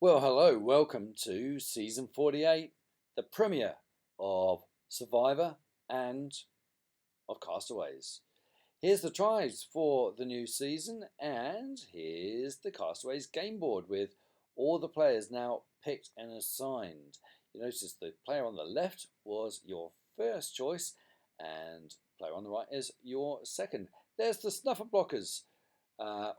Well, hello, welcome to season 48, the premiere of Survivor and of Castaways. Here's the tries for the new season, and here's the Castaways game board with all the players now picked and assigned. You notice the player on the left was your first choice, and player on the right is your second. There's the snuffer blockers.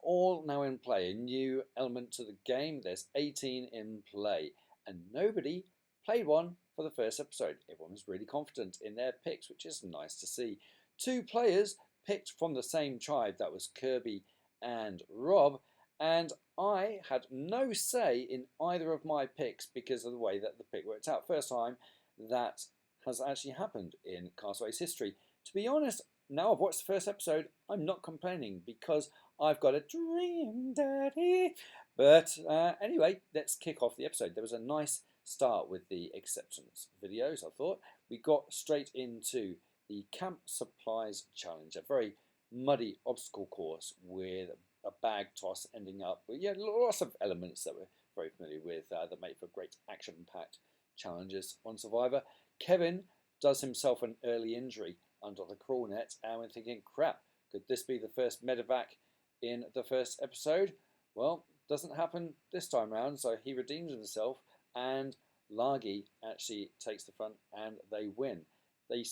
All now in play. A new element to the game. There's 18 in play, and nobody played one for the first episode. Everyone was really confident in their picks, which is nice to see. Two players picked from the same tribe. That was Kirby and Rob, and I had no say in either of my picks because of the way that the pick worked out. First time that has actually happened in Castaways history. To be honest, now I've watched the first episode, I'm not complaining because I've got a dream, Daddy. But anyway, let's kick off the episode. There was a nice start with the acceptance videos, I thought. We got straight into the Camp Supplies Challenge, a very muddy obstacle course with a bag toss ending up with lots of elements that we're very familiar with that make for great action-packed challenges on Survivor. Kevin does himself an early injury under the crawl net, and we're thinking, crap, could this be the first medevac in the first episode? Well, doesn't happen this time round, so he redeems himself, and Lagi actually takes the front, and they win. They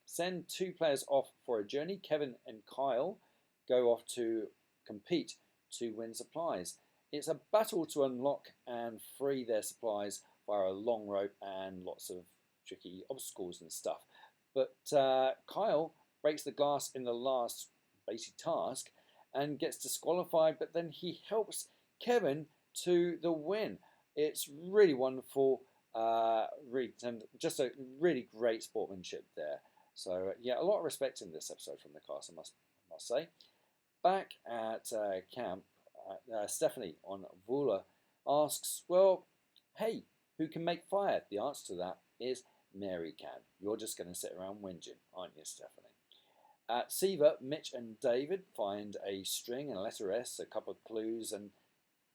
send two players off for a journey. Kevin and Kyle go off to compete to win supplies. It's a battle to unlock and free their supplies via a long rope and lots of tricky obstacles and stuff. But Kyle breaks the glass in the last basic task and gets disqualified, but then he helps Kevin to the win. It's really wonderful, and just a really great sportsmanship there. So yeah, a lot of respect in this episode from the cast, I must say. Back at camp, Stephanie on Vula asks, well, hey, who can make fire? The answer to that is Mary can. You're just going to sit around whinging, aren't you, Stephanie? At Siva, Mitch and David find a string and a letter S, a couple of clues, and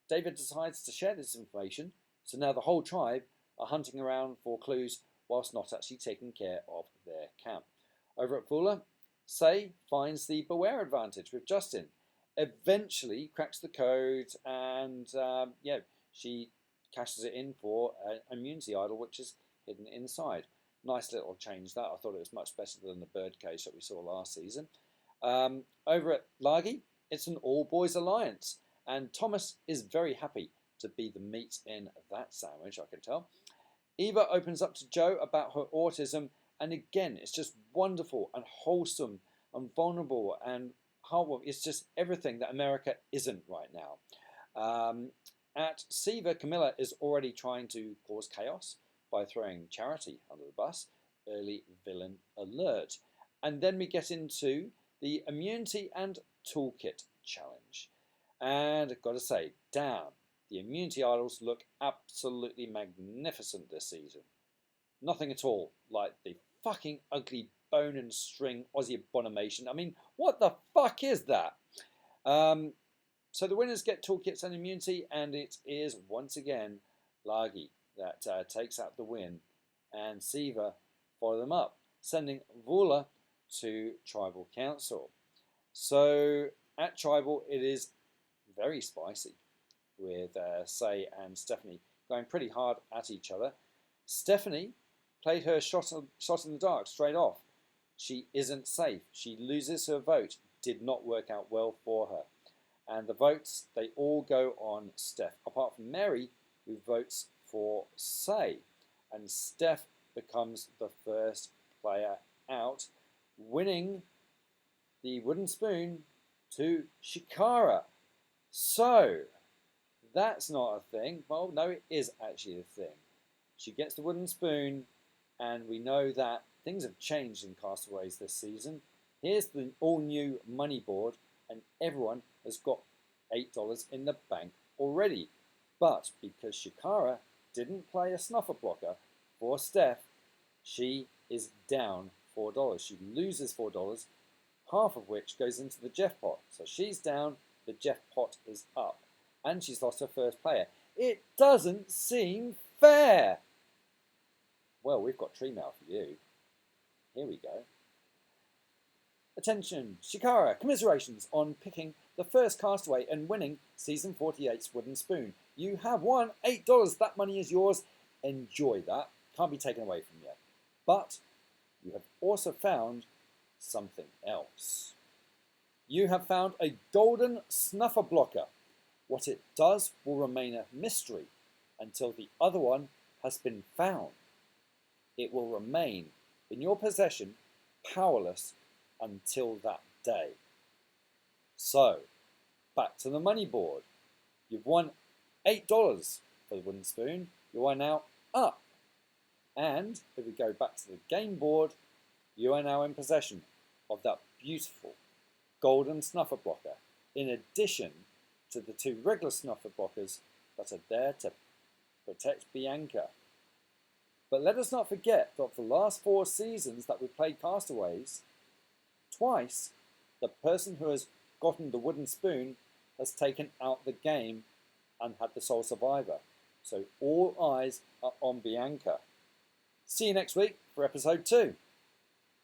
David decides to share this information. So now the whole tribe are hunting around for clues whilst not actually taking care of their camp. Over at Vula, Say finds the beware advantage with Justin. Eventually cracks the code, and she cashes it in for an immunity idol, which is hidden inside. Nice little change that. I thought it was much better than the bird cage that we saw last season. Over at Lagi, it's an all-boys alliance, and Thomas is very happy to be the meat in that sandwich, I can tell. Eva opens up to Joe about her autism, and again, it's just wonderful and wholesome and vulnerable and heartwarming. It's just everything that America isn't right now. At Siva, Camilla is already trying to cause chaos by throwing Charity under the bus. Early villain alert. And then we get into the immunity and toolkit challenge. And I've got to say, damn, the immunity idols look absolutely magnificent this season. Nothing at all like the fucking ugly bone and string Aussie abomination. I mean, what the fuck is that? So the winners get toolkits and immunity, and it is once again Lagi that takes out the win, and Siva follow them up, sending Vula to Tribal Council. So at Tribal, it is very spicy, with Say and Stephanie going pretty hard at each other. Stephanie played her shot in the dark straight off. She isn't safe. She loses her vote. Did not work out well for her. And the votes, they all go on Steph, apart from Mary, who votes for Say. And Steph becomes the first player out, winning the wooden spoon to Shikara. So, that's not a thing. Well, no, it is actually a thing. She gets the wooden spoon, and we know that things have changed in Castaways this season. Here's the all-new money board, and everyone has got $8 in the bank already. But because Shikara didn't play a snuffer blocker for Steph, she is down $4. She loses $4, half of which goes into the Jeff pot. So she's down, the Jeff pot is up. and she's lost her first player. It doesn't seem fair. Well, we've got tree mail for you. Here we go. Attention, Shikara, commiserations on picking the first castaway and winning Season 48's wooden spoon. You have won $8. That money is yours. Enjoy that. Can't be taken away from you. But you have also found something else. You have found a golden snuffer blocker. What it does will remain a mystery until the other one has been found. It will remain in your possession, powerless until that day. So, back to the money board. You've won $8 for the wooden spoon. You are now up. And if we go back to the game board, you are now in possession of that beautiful golden snuffer blocker, in addition to the 2 regular snuffer blockers that are there to protect Bianca. But let us not forget that for the last 4 seasons that we played Castaways, twice the person who has gotten the wooden spoon has taken out the game and had the sole survivor. So all eyes are on Bianca. See you next week for episode 2.